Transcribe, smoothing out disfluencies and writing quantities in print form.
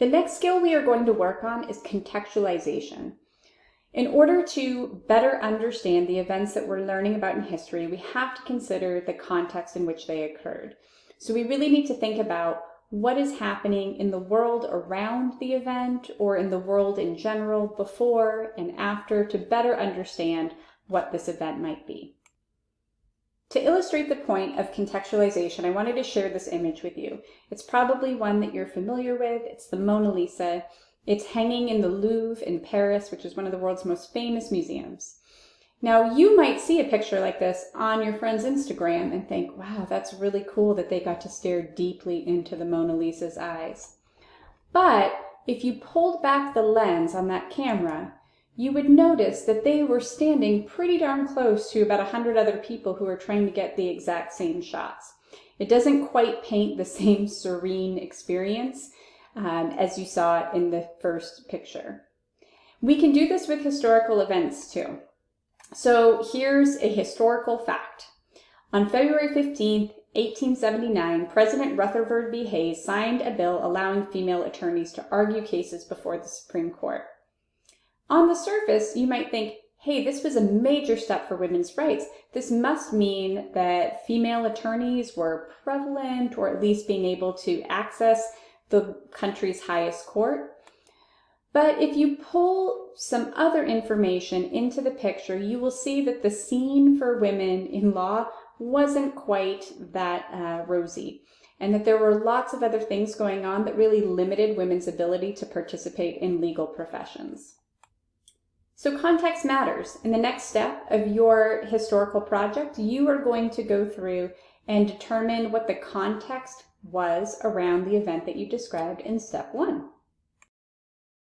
The next skill we are going to work on is contextualization. In order to better understand the events that we're learning about in history, we have to consider the context in which they occurred. So we really need to think about what is happening in the world around the event or in the world in general before and after to better understand what this event might be. To illustrate the point of contextualization, I wanted to share this image with you. It's probably one that you're familiar with. It's the Mona Lisa. It's hanging in the Louvre in Paris, which is one of the world's most famous museums. Now, you might see a picture like this on your friend's Instagram and think, wow, that's really cool that they got to stare deeply into the Mona Lisa's eyes. But if you pulled back the lens on that camera, you would notice that they were standing pretty darn close to about 100 other people who are trying to get the exact same shots. It doesn't quite paint the same serene experience as you saw in the first picture. We can do this with historical events too. So here's a historical fact. On February 15th, 1879, President Rutherford B. Hayes signed a bill allowing female attorneys to argue cases before the Supreme Court. On the surface, you might think, hey, this was a major step for women's rights. This must mean that female attorneys were prevalent or at least being able to access the country's highest court. But if you pull some other information into the picture, you will see that the scene for women in law wasn't quite that rosy, and that there were lots of other things going on that really limited women's ability to participate in legal professions. So context matters. In the next step of your historical project, you are going to go through and determine what the context was around the event that you described in step 1.